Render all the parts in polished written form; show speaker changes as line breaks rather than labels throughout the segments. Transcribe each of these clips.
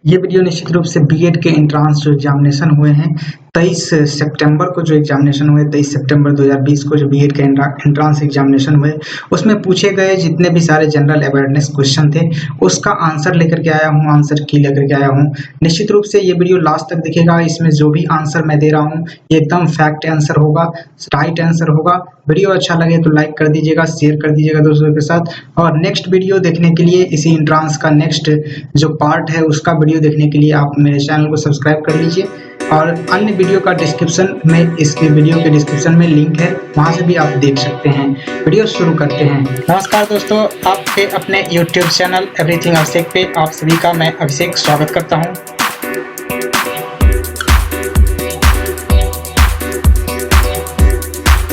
ये वीडियो निश्चित रूप से बीएड के एंट्रांस जो एग्जामिनेशन हुए हैं 23 सितंबर को जो एग्जामिनेशन हुए 23 सितंबर 2020 को जो बीएड के एंट्रांस एग्जामिनेशन हुए उसमें पूछे गए जितने भी सारे जनरल अवेयरनेस क्वेश्चन थे उसका आंसर लेकर के आया हूँ, आंसर की लेकर के आया हूँ। निश्चित रूप से ये वीडियो लास्ट तक दिखेगा। इसमें जो भी आंसर मैं दे रहा हूँ ये एकदम फैक्ट आंसर होगा, राइट आंसर होगा। वीडियो अच्छा लगे तो लाइक कर दीजिएगा, शेयर कर दीजिएगा दोस्तों के साथ। और नेक्स्ट वीडियो देखने के लिए, इसी एंट्रांस का नेक्स्ट जो पार्ट है उसका वीडियो देखने के लिए आप मेरे चैनल को सब्सक्राइब कर लीजिए। और अन्य वीडियो का डिस्क्रिप्शन में, इसके वीडियो के डिस्क्रिप्शन में लिंक है, वहां से भी आप देख सकते हैं। वीडियो शुरू करते हैं। नमस्कार दोस्तों, आपके अपने YouTube चैनल एवरीथिंग अभिषेक पे आप सभी का मैं अभिषेक स्वागत करता हूं।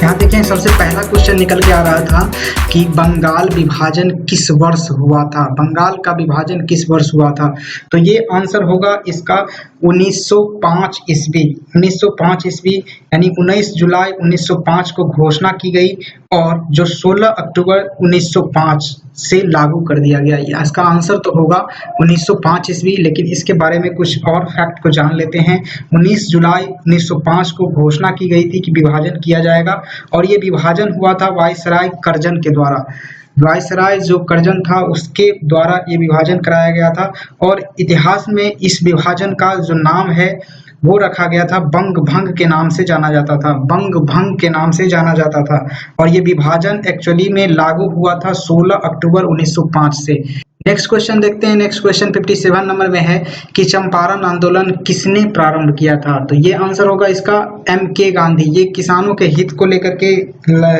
यहाँ देखें, सबसे पहला क्वेश्चन निकल के आ रहा था कि बंगाल विभाजन किस वर्ष हुआ था। बंगाल का विभाजन किस वर्ष हुआ था? तो ये आंसर होगा इसका 1905 ईस्वी। 1905 ईस्वी यानी 19 जुलाई 1905 को घोषणा की गई और जो 16 अक्टूबर 1905 से लागू कर दिया गया। इसका आंसर तो होगा 1905 ईस्वी, लेकिन इसके बारे में कुछ और फैक्ट को जान लेते हैं। 19 जुलाई 1905 को घोषणा की गई थी कि विभाजन किया जाएगा और ये विभाजन हुआ था वायसराय कर्जन के द्वारा। वायसराय जो कर्जन था उसके द्वारा ये विभाजन कराया गया था और इतिहास में इस विभाजन का जो नाम है वो रखा गया था, बंग भंग के नाम से जाना जाता था। बंग भंग के नाम से जाना जाता था और ये विभाजन एक्चुअली में लागू हुआ था 16 अक्टूबर 1905 से। नेक्स्ट क्वेश्चन देखते हैं। नेक्स्ट क्वेश्चन 57 नंबर में है कि चंपारण आंदोलन किसने प्रारंभ किया था? तो ये आंसर होगा इसका M.K. गांधी। ये किसानों के हित को लेकर के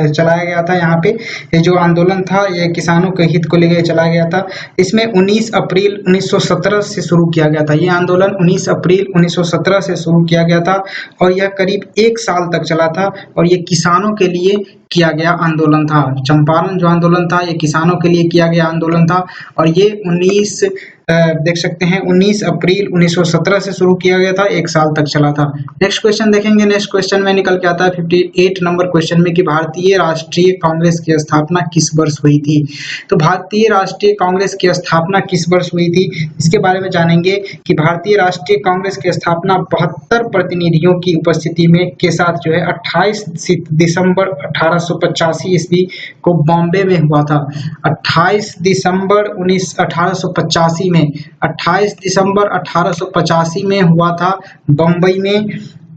चलाया गया था। यहाँ पे ये जो आंदोलन था ये किसानों के हित को लेकर चलाया गया था। इसमें 19 अप्रैल 1917 से शुरू किया गया था। ये आंदोलन 19 अप्रैल 1917 से शुरू किया गया था और यह करीब 1 साल तक चला था और ये किसानों के लिए किया गया आंदोलन था। चंपारण जो आंदोलन था ये किसानों के लिए किया गया आंदोलन था और ये 19 देख सकते हैं 19 अप्रैल 1917 से शुरू किया गया था, 1 साल तक चला था। नेक्स्ट क्वेश्चन देखेंगे। नेक्स्ट क्वेश्चन में निकल के आता है 58 नंबर क्वेश्चन में कि भारतीय राष्ट्रीय कांग्रेस की स्थापना किस वर्ष हुई थी? तो भारतीय राष्ट्रीय कांग्रेस की स्थापना किस वर्ष हुई थी इसके बारे में जानेंगे कि भारतीय राष्ट्रीय कांग्रेस की स्थापना 72 प्रतिनिधियों की उपस्थिति में के साथ जो है 28 दिसंबर 1885 ईस्वी को बॉम्बे में हुआ था। 28 दिसंबर 1885 में 28 दिसंबर 1885 में हुआ था बम्बई में।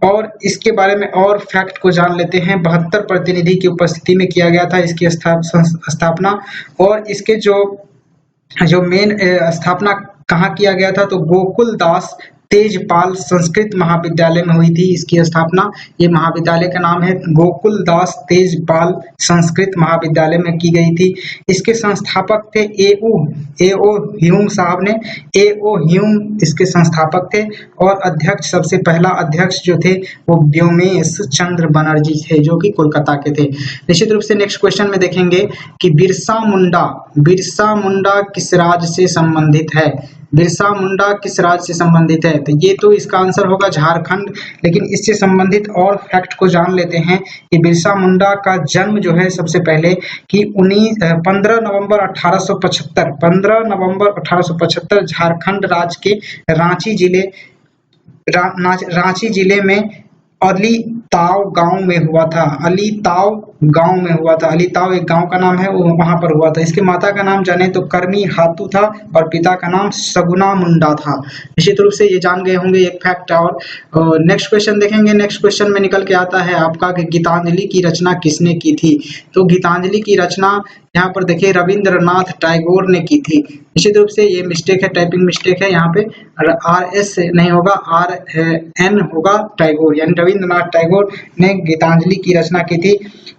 और इसके बारे में और फैक्ट को जान लेते हैं। 72 प्रतिनिधि की उपस्थिति में किया गया था इसकी स्थापना और इसके जो मेन स्थापना कहाँ किया गया था तो गोकुल दास तेजपाल संस्कृत महाविद्यालय में हुई थी इसकी स्थापना। ये महाविद्यालय का नाम है गोकुल दास तेजपाल संस्कृत महाविद्यालय में की गई थी। इसके संस्थापक थे ए.ओ. ह्यूम साहब ने। ए.ओ. ह्यूम इसके संस्थापक थे और अध्यक्ष, सबसे पहला अध्यक्ष जो थे वो व्योमेश चंद्र बनर्जी थे जो कि कोलकाता के थे। निश्चित रूप से नेक्स्ट क्वेश्चन में देखेंगे कि बिरसा मुंडा किस राज्य से संबंधित है? बिरसा मुंडा किस राज्य से संबंधित है? तो ये तो इसका आंसर होगा झारखंड, लेकिन इससे संबंधित और फैक्ट को जान लेते हैं कि बिरसा मुंडा का जन्म जो है सबसे पहले कि 15 नवंबर 1875 झारखंड राज्य के रांची जिले में अलीताव गांव में हुआ था। अलीताव एक गांव का नाम है, वो वहां पर हुआ था। इसके माता का नाम जाने तो कर्मी हातू था और पिता का नाम सगुना मुंडा था। निश्चित रूप से ये जान गए होंगे एक फैक्ट। और नेक्स्ट क्वेश्चन देखेंगे। नेक्स्ट क्वेश्चन में निकल के आता है आपका कि गीतांजलि की रचना किसने की थी? तो गीतांजलि की रचना यहाँ पर देखिए रविंद्रनाथ टैगोर ने की थी। निश्चित रूप से ये मिस्टेक है, टाइपिंग मिस्टेक है। यहाँ पे RS नहीं होगा, RN होगा, टैगोर यानी रविंद्रनाथ टैगोर ने गीतांजलि की रचना की थी।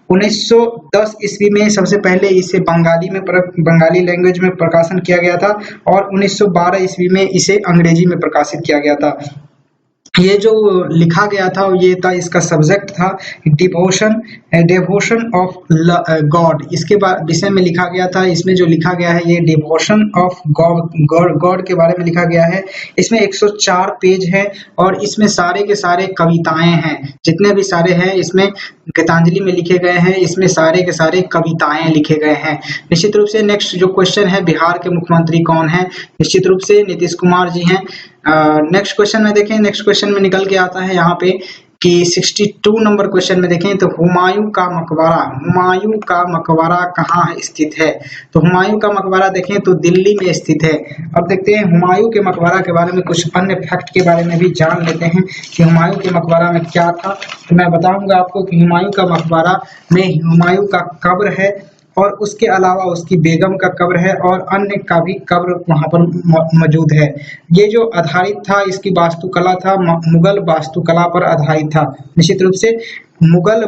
1910 ईस्वी में सबसे पहले इसे बंगाली लैंग्वेज में प्रकाशन किया गया था और 1912 ईस्वी में इसे अंग्रेजी में प्रकाशित किया गया था। ये जो लिखा गया था ये था, इसका सब्जेक्ट था डिवोशन ऑफ गॉड। इसके विषय में लिखा गया था। इसमें जो लिखा गया है ये डिवोशन ऑफ गॉड के बारे में लिखा गया है। इसमें 104 पेज है और इसमें सारे के सारे कविताएं हैं। जितने भी सारे हैं इसमें गीतांजलि में लिखे गए हैं, इसमें सारे के सारे कविताएं लिखे गए हैं। निश्चित रूप से नेक्स्ट जो क्वेश्चन है, बिहार के मुख्यमंत्री कौन है? निश्चित रूप से नीतीश कुमार जी हैं। नेक्स्ट क्वेश्चन में देखें, नेक्स्ट क्वेश्चन में निकल के आता है यहाँ पे कि 62 नंबर क्वेश्चन में देखें तो हुमायूं का मकबरा कहाँ स्थित है। तो हुमायूं का मकबरा देखें तो दिल्ली में स्थित है। अब देखते हैं हुमायूं के मकबरा के बारे में कुछ अन्य फैक्ट के बारे में भी जान लेते हैं कि हुमायूं के मकबरा में क्या था। तो मैं बताऊंगा आपको कि हुमायूं का मकबरा में हुमायूं का कब्र है और उसके अलावा उसकी बेगम का कब्र है और अन्य का भी कब्र वहां पर मौजूद है। ये जो आधारित था, इसकी वास्तुकला था मुगल वास्तुकला पर आधारित था। निश्चित रूप से मुगल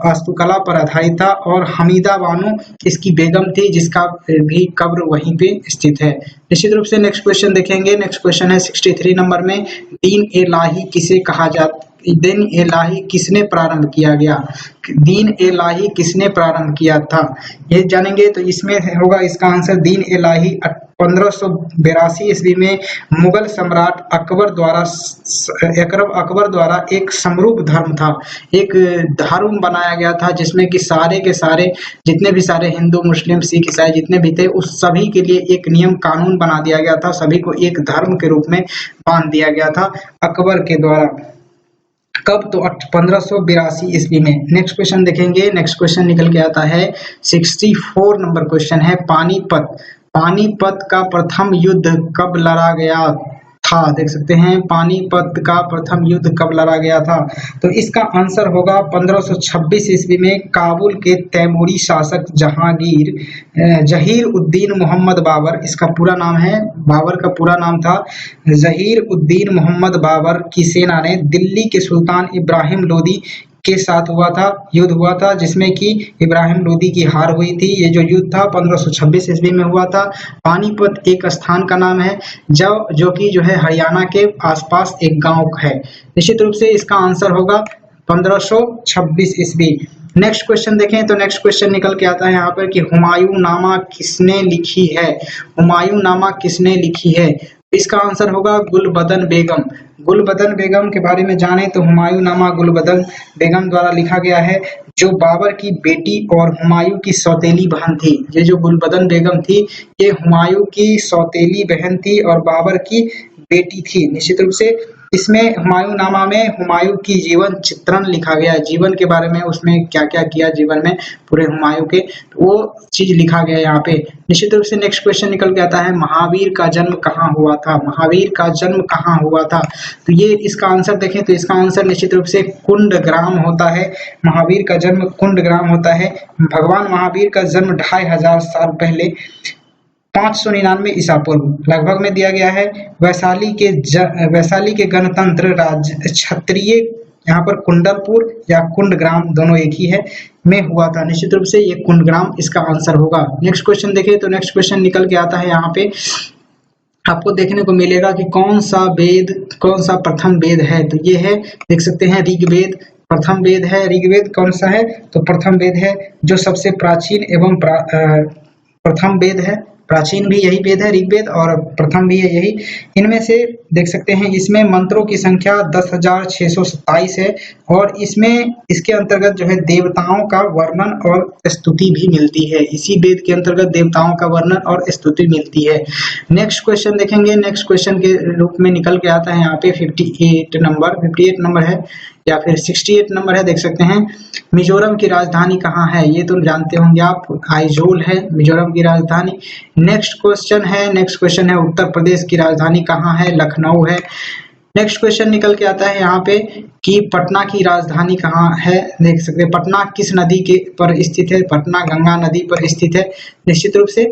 वास्तुकला पर आधारित था और हमीदा बानो इसकी बेगम थी, जिसका भी कब्र वहीं पे स्थित है। निश्चित रूप से नेक्स्ट क्वेश्चन देखेंगे। नेक्स्ट क्वेश्चन है 63 नंबर में, दीन ए इलाही किसे कहा जाता, दीन ए इलाही किसने प्रारंभ किया गया, दीन ए इलाही किसने प्रारंभ किया था, ये जानेंगे। तो इसमें होगा इसका आंसर दीन ए इलाही 1582 ईस्वी में मुगल सम्राट अकबर द्वारा एक समरूप धर्म था, एक धर्म बनाया गया था जिसमें कि सारे के सारे जितने भी सारे हिंदू मुस्लिम सिख ईसाई जितने भी थे उस सभी के लिए एक नियम कानून बना दिया गया था, सभी को एक धर्म के रूप में बांध दिया गया था अकबर के द्वारा। कब? तो 1582 ईस्वी में। नेक्स्ट क्वेश्चन देखेंगे। नेक्स्ट क्वेश्चन निकल के आता है 64 नंबर क्वेश्चन है पानीपत का प्रथम युद्ध कब लड़ा गया था। देख सकते हैं पानीपत का प्रथम युद्ध कब लड़ा गया था। तो इसका आंसर होगा 1526 ईस्वी में काबुल के तैमूरी शासक जहीर उद्दीन मोहम्मद बाबर, इसका पूरा नाम है, बाबर का पूरा नाम था जहीर उद्दीन मोहम्मद बाबर की सेना ने दिल्ली के सुल्तान इब्राहिम लोदी के साथ युद्ध हुआ था, जिसमें कि इब्राहिम लोदी की हार हुई थी। ये जो युद्ध था 1526 ईस्वी में हुआ था। पानीपत एक स्थान का नाम है जो कि जो है हरियाणा के आसपास एक गांव है। निश्चित रूप से इसका आंसर होगा 1526 ईस्वी। नेक्स्ट क्वेश्चन देखें तो नेक्स्ट क्वेश्चन निकल के आता है यहाँ पर कि हुमायूं नामा किसने लिखी है, हुमायूं नामा किसने लिखी है। इसका आंसर होगा गुलबदन बेगम। गुलबदन बेगम के बारे में जाने तो हुमायूं नामा गुलबदन बेगम द्वारा लिखा गया है, जो बाबर की बेटी और हुमायूं की सौतेली बहन थी। ये जो गुलबदन बेगम थी ये हुमायूं की सौतेली बहन थी और बाबर की बेटी थी। निश्चित रूप से इसमें हुमायूं नामा में हुमायूं की जीवन चित्रण लिखा गया है, जीवन के बारे में उसमें क्या क्या किया जीवन में पूरे हुमायूं के, तो वो चीज लिखा गया है यहाँ पे। निश्चित रूप से नेक्स्ट क्वेश्चन निकल के आता है महावीर का जन्म कहाँ हुआ था, महावीर का जन्म कहाँ हुआ था। तो ये इसका आंसर देखें तो इसका आंसर निश्चित रूप से कुंडग्राम होता है। महावीर का जन्म कुंडग्राम होता है। भगवान महावीर का जन्म 2500 साल पहले 599 ईसा पूर्व लगभग में दिया गया है। वैशाली के गणतंत्र राज्य क्षत्रिय, यहाँ पर कुंडलपुर या कुंडग्राम दोनों एक ही है, में हुआ था। निश्चित रूप से ये कुंडग्राम इसका आंसर होगा। नेक्स्ट क्वेश्चन देखें तो नेक्स्ट क्वेश्चन निकल के आता है यहाँ पे आपको देखने को मिलेगा कि कौन सा प्रथम वेद है। तो ये है, देख सकते हैं ऋग्वेद प्रथम वेद है। ऋग्वेद कौन सा है? तो प्रथम वेद है, जो सबसे प्राचीन एवं प्रथम वेद है। प्राचीन भी यही वेद है ऋग्वेद और प्रथम भी है यही। इनमें से देख सकते हैं इसमें मंत्रों की संख्या 10,627 है और इसमें इसके अंतर्गत जो है देवताओं का वर्णन और स्तुति भी मिलती है। इसी वेद के अंतर्गत देवताओं का वर्णन और स्तुति मिलती है। नेक्स्ट क्वेश्चन देखेंगे। नेक्स्ट क्वेश्चन के रूप में निकल के आता है यहाँ पे 58 नंबर है या फिर 68 नंबर है, देख सकते हैं। मिजोरम की राजधानी कहाँ है? ये तो जानते होंगे आप, आइजोल है मिजोरम की राजधानी। नेक्स्ट क्वेश्चन है उत्तर प्रदेश की राजधानी कहाँ है? लखनऊ है। नेक्स्ट क्वेश्चन निकल के आता है यहाँ पे कि पटना की राजधानी कहाँ है? देख सकते हैं पटना किस नदी के पर स्थित है? पटना गंगा नदी पर स्थित है। निश्चित रूप से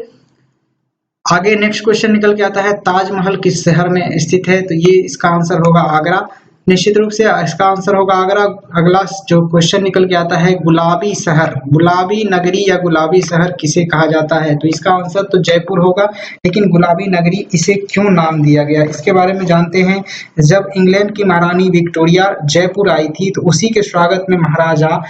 आगे नेक्स्ट क्वेश्चन निकल के आता है ताजमहल किस शहर में स्थित है? तो ये इसका आंसर होगा आगरा। निश्चित रूप से इसका आंसर होगा आगरा। अगला जो क्वेश्चन निकल के आता है गुलाबी शहर, गुलाबी नगरी या गुलाबी शहर किसे कहा जाता है? तो इसका आंसर तो जयपुर होगा, लेकिन गुलाबी नगरी इसे क्यों नाम दिया गया इसके बारे में जानते हैं। जब इंग्लैंड की महारानी विक्टोरिया जयपुर आई थी तो उसी के स्वागत में महाराजा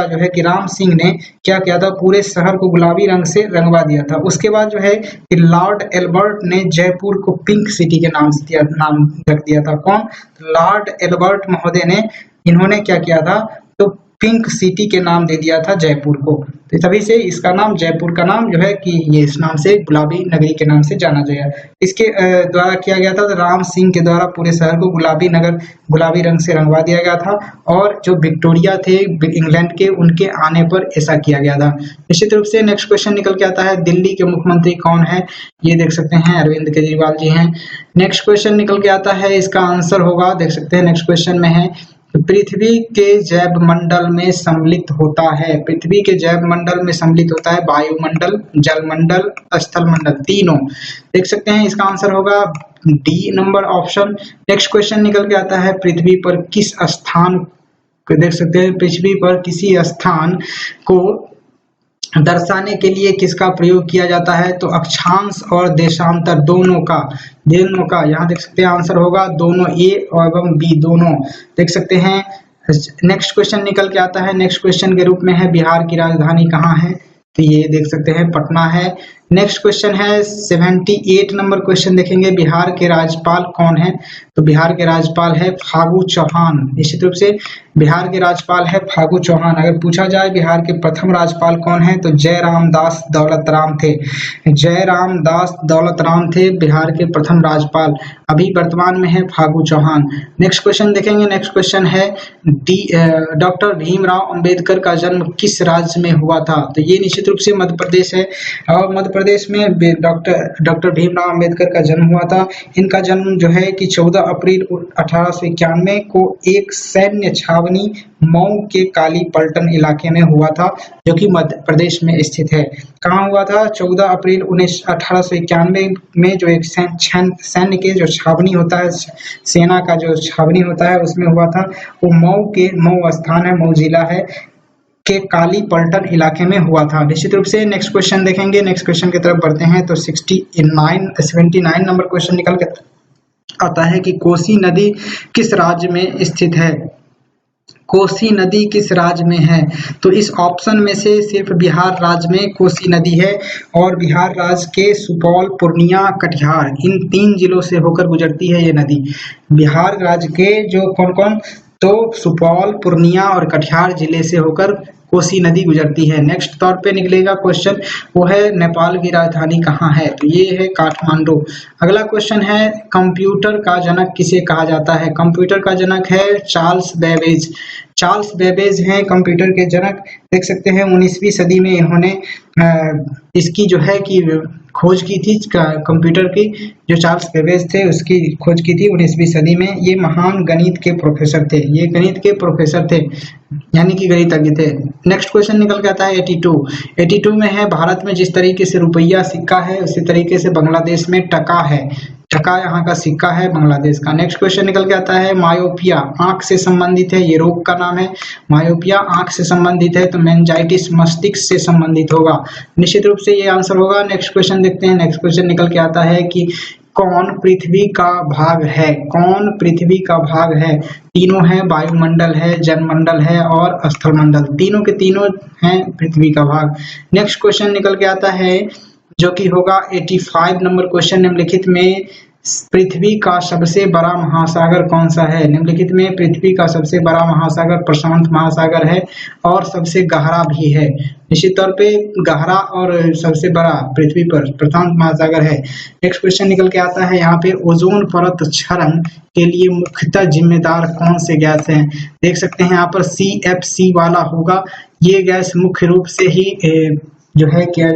जो है कि राम सिंह ने क्या किया था, पूरे शहर को गुलाबी रंग से रंगवा दिया था। उसके बाद जो है कि लॉर्ड एल्बर्ट ने जयपुर को पिंक सिटी के नाम रख दिया था। कौन? लॉर्ड एल्बर्ट महोदय ने, इन्होंने क्या किया था, तो पिंक सिटी के नाम दे दिया था जयपुर को। तो तभी से इसका नाम, जयपुर का नाम जो है कि ये इस नाम से गुलाबी नगरी के नाम से जाना गया। इसके द्वारा किया गया था, तो राम सिंह के द्वारा पूरे शहर को गुलाबी नगर, गुलाबी रंग से रंगवा दिया गया था। और जो विक्टोरिया थे इंग्लैंड के, उनके आने पर ऐसा किया गया था। निश्चित रूप से नेक्स्ट क्वेश्चन निकल के आता है, दिल्ली के मुख्यमंत्री कौन है? ये देख सकते हैं अरविंद केजरीवाल जी हैं। नेक्स्ट क्वेश्चन निकल के आता है, इसका आंसर होगा, देख सकते हैं नेक्स्ट क्वेश्चन में है, पृथ्वी के जैव मंडल में सम्मिलित होता है। पृथ्वी के जैव मंडल में सम्मिलित होता है वायुमंडल, जलमंडल, स्थल मंडल, तीनों। देख सकते हैं इसका आंसर होगा D number option. Next question निकल के आता है, पृथ्वी पर किस स्थान को, देख सकते हैं पृथ्वी पर किसी स्थान को दर्शाने के लिए किसका प्रयोग किया जाता है? तो अक्षांश और देशांतर दोनों का यहाँ देख सकते हैं आंसर होगा दोनों, ए एवं बी दोनों। देख सकते हैं नेक्स्ट क्वेश्चन निकल के आता है, नेक्स्ट क्वेश्चन के रूप में है, बिहार की राजधानी कहाँ है? तो ये देख सकते हैं पटना है। नेक्स्ट क्वेश्चन है 78 नंबर क्वेश्चन देखेंगे, बिहार के राज्यपाल कौन है? तो बिहार के राज्यपाल है फागू चौहान। निश्चित रूप से बिहार के राज्यपाल है फागू चौहान। अगर पूछा जाए बिहार के प्रथम राज्यपाल कौन है, तो जयराम दास दौलत राम थे। जयराम दास दौलत राम थे बिहार के प्रथम राज्यपाल। अभी वर्तमान में है फागू चौहान। नेक्स्ट क्वेश्चन देखेंगे, नेक्स्ट क्वेश्चन है डॉक्टर भीमराव अंबेडकर का जन्म किस राज्य में हुआ था? तो ये निश्चित रूप से मध्य प्रदेश है, और मध्य प्रदेश में डॉक्टर भीमराव अंबेडकर का जन्म हुआ था। इनका जन्म जो है कि 14 अप्रैल 1891 को एक सैन्य छावनी मऊ के काली पलटन इलाके में हुआ था, जो कि मध्य प्रदेश में स्थित है। कहाँ हुआ था? 14 अप्रैल 1891 में जो एक सैन्य के जो छावनी होता है, सेना का जो छावनी होता है, उसमें हुआ था। वो मऊ स्थान है, मऊ जिला है के काली पलटन इलाके में हुआ था। निश्चित रूप से नेक्स्ट क्वेश्चन देखेंगे, नेक्स्ट क्वेश्चन की तरफ बढ़ते हैं। तो 79 नंबर क्वेश्चन निकल के आता है कि कोसी नदी किस राज्य में स्थित है? कोसी नदी किस राज्य में है? तो इस ऑप्शन में से सिर्फ बिहार राज्य में कोसी नदी है, और बिहार राज्य के सुपौल, पूर्णिया, कटिहार, इन 3 जिलों से होकर गुजरती है ये नदी। बिहार राज्य के जो कौन-कौन, तो सुपौल, पूर्णिया और कटिहार जिले से होकर कोसी नदी गुजरती है। नेक्स्ट तौर पे निकलेगा क्वेश्चन, वो है नेपाल की राजधानी कहाँ है? तो ये है काठमांडू। अगला क्वेश्चन है, कंप्यूटर का जनक किसे कहा जाता है? कंप्यूटर का जनक है चार्ल्स बेबेज। चार्ल्स बेबेज हैं कंप्यूटर के जनक। देख सकते हैं 19वीं सदी में इन्होंने इसकी जो है कि खोज की थी, कंप्यूटर की जो चार्ल्स बेबेज थे उसकी खोज की थी 19वीं सदी में। ये महान गणित के प्रोफेसर थे, ये गणित के प्रोफेसर थे, यानी कि गणितज्ञ थे। नेक्स्ट क्वेश्चन निकल के आता है 82 में है, भारत में जिस तरीके से रुपया सिक्का है उसी तरीके से बांग्लादेश में टका है। टका यहाँ का सिक्का है बांग्लादेश का। नेक्स्ट क्वेश्चन निकल के आता है, मायोपिया आंख से संबंधित है, ये रोग का नाम है। मायोपिया आंख से संबंधित है, तो मेनिंजाइटिस मस्तिष्क से संबंधित होगा। निश्चित रूप से ये आंसर होगा। नेक्स्ट क्वेश्चन देखते हैं, नेक्स्ट क्वेश्चन निकल के आता है कि कौन पृथ्वी का भाग है? कौन पृथ्वी का भाग है? तीनों है, वायुमंडल है, जलमंडल है और स्थलमंडल, तीनों के तीनों हैं पृथ्वी का भाग। नेक्स्ट क्वेश्चन निकल के आता है जो कि होगा 85 नंबर क्वेश्चन, निम्नलिखित में पृथ्वी का सबसे बड़ा महासागर कौन सा है? निम्नलिखित में पृथ्वी का सबसे बड़ा महासागर प्रशांत महासागर है, और सबसे गहरा भी है। निश्चित तौर पे गहरा और सबसे बड़ा पृथ्वी पर प्रशांत महासागर है। नेक्स्ट क्वेश्चन निकल के आता है यहाँ पे, ओजोन परत क्षरण के लिए मुख्यतः जिम्मेदार कौन से गैस हैं? देख सकते हैं यहाँ पर CFC वाला होगा। ये गैस मुख्य रूप से ही जो है क्या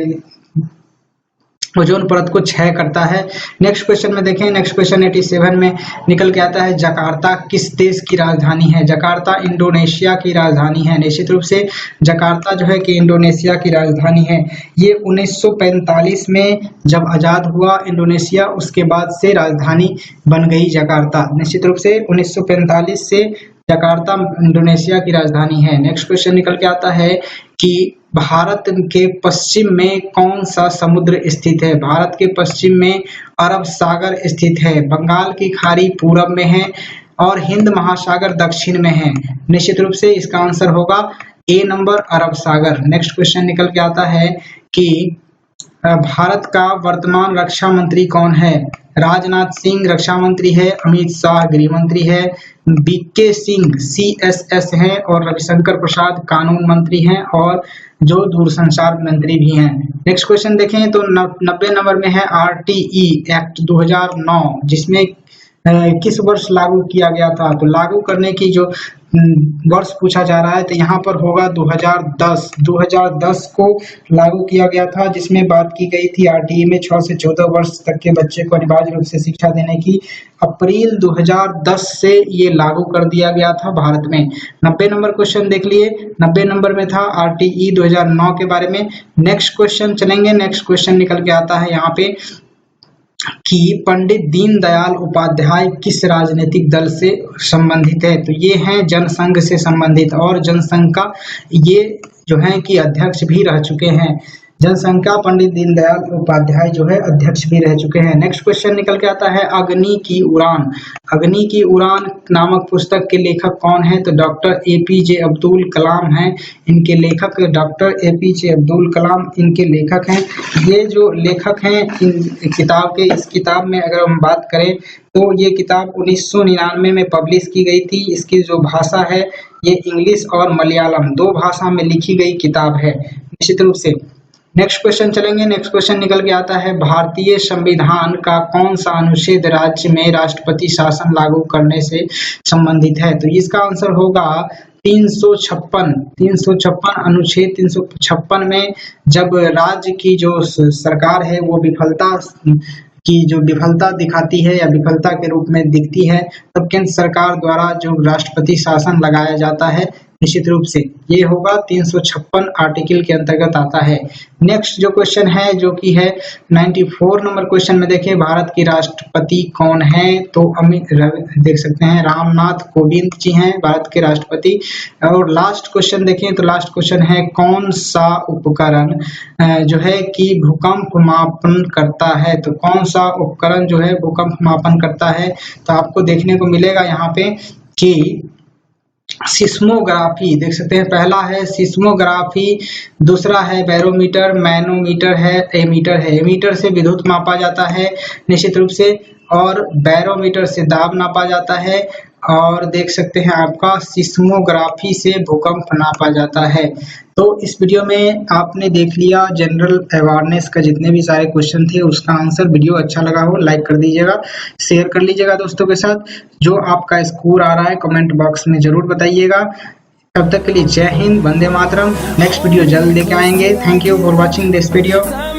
ओजोन परत को क्षय करता है। नेक्स्ट क्वेश्चन में देखें, नेक्स्ट क्वेश्चन 87 में निकल के आता है, जकार्ता किस देश की राजधानी है? जकार्ता इंडोनेशिया की राजधानी है। निश्चित रूप से जकार्ता जो है कि इंडोनेशिया की राजधानी है। ये 1945 में जब आज़ाद हुआ इंडोनेशिया, उसके बाद से राजधानी बन गई जकार्ता। निश्चित रूप से 1945 से जकार्ता इंडोनेशिया की राजधानी है। नेक्स्ट क्वेश्चन निकल के आता है कि भारत के पश्चिम में कौन सा समुद्र स्थित है? भारत के पश्चिम में अरब सागर स्थित है, बंगाल की खाड़ी पूरब में है और हिंद महासागर दक्षिण में है। निश्चित रूप से इसका आंसर होगा ए नंबर, अरब सागर। नेक्स्ट क्वेश्चन निकल के आता है कि भारत का वर्तमान रक्षा मंत्री कौन है? राजनाथ सिंह रक्षा मंत्री है, अमित शाह गृह मंत्री है, बीके सिंह सीएसएस हैं और रविशंकर प्रसाद कानून मंत्री हैं और जो दूरसंचार मंत्री भी हैं। नेक्स्ट क्वेश्चन देखें तो 90 नंबर में है आरटीई एक्ट 2009 जिसमें किस वर्ष लागू किया गया था? तो लागू करने की जो वर्ष पूछा जा रहा है तो यहाँ पर होगा 2010 को लागू किया गया था, जिसमें बात की गई थी आरटीई में 6 से 14 वर्ष तक के बच्चे को अनिवार्य रूप से शिक्षा देने की। अप्रैल 2010 से ये लागू कर दिया गया था भारत में। 90 नंबर क्वेश्चन देख लिए, 90 नंबर में था आरटीई 2009 के बारे में। नेक्स्ट क्वेश्चन चलेंगे, नेक्स्ट क्वेश्चन निकल के आता है यहाँ पे कि पंडित दीनदयाल उपाध्याय किस राजनीतिक दल से संबंधित है? तो ये हैं जनसंघ से संबंधित और जनसंघ का ये जो है कि अध्यक्ष भी रह चुके हैं। जनसंघ का पंडित दीनदयाल उपाध्याय जो है अध्यक्ष भी रह चुके हैं। नेक्स्ट क्वेश्चन निकल के आता है अग्नि की उड़ान। अग्नि की उड़ान नामक पुस्तक के लेखक कौन है? तो डॉक्टर एपीजे अब्दुल कलाम हैं इनके लेखक। डॉक्टर एपीजे अब्दुल कलाम इनके लेखक हैं। ये जो लेखक हैं इन किताब के, इस किताब में अगर हम बात करें तो ये किताब 1999 में पब्लिश की गई थी। इसकी जो भाषा है ये इंग्लिश और मलयालम 2 भाषा में लिखी गई किताब है निश्चित रूप से। नेक्स्ट क्वेश्चन चलेंगे, नेक्स्ट क्वेश्चन निकल के आता है भारतीय संविधान का कौन सा अनुच्छेद राज्य में राष्ट्रपति शासन लागू करने से संबंधित है? तो इसका आंसर होगा 356 अनुच्छेद 356 में जब राज्य की जो सरकार है वो विफलता दिखाती है या विफलता के रूप में दिखती है तब केंद्र सरकार द्वारा जो राष्ट्रपति शासन लगाया जाता है निश्चित रूप से ये होगा 356 आर्टिकल के अंतर्गत आता है। नेक्स्ट जो क्वेश्चन है जो कि है 94 नंबर क्वेश्चन में देखिए भारत के राष्ट्रपति कौन है? तो देख सकते हैं रामनाथ कोविंद जी हैं भारत के राष्ट्रपति। और लास्ट क्वेश्चन देखें तो लास्ट क्वेश्चन है कौन सा उपकरण जो है कि भूकंप मापन करता है? तो कौन सा उपकरण जो है भूकंप मापन करता है? तो आपको देखने को मिलेगा यहाँ पे कि सिस्मोग्राफी देख सकते हैं, पहला है सिस्मोग्राफी, दूसरा है बैरोमीटर, मैनोमीटर है, एमीटर है। एमीटर से विद्युत मापा जाता है निश्चित रूप से और बैरोमीटर से दाब नापा जाता है और देख सकते हैं आपका सिस्मोग्राफी से भूकंप नापा जाता है। तो इस वीडियो में आपने देख लिया जनरल अवेयरनेस का जितने भी सारे क्वेश्चन थे उसका आंसर। वीडियो अच्छा लगा हो लाइक कर दीजिएगा, शेयर कर लीजिएगा दोस्तों के साथ। जो आपका स्कोर आ रहा है कमेंट बॉक्स में जरूर बताइएगा। तब तक के लिए जय हिंद, वंदे मातरम। नेक्स्ट वीडियो जल्द लेके आएंगे। Thank you for watching this video.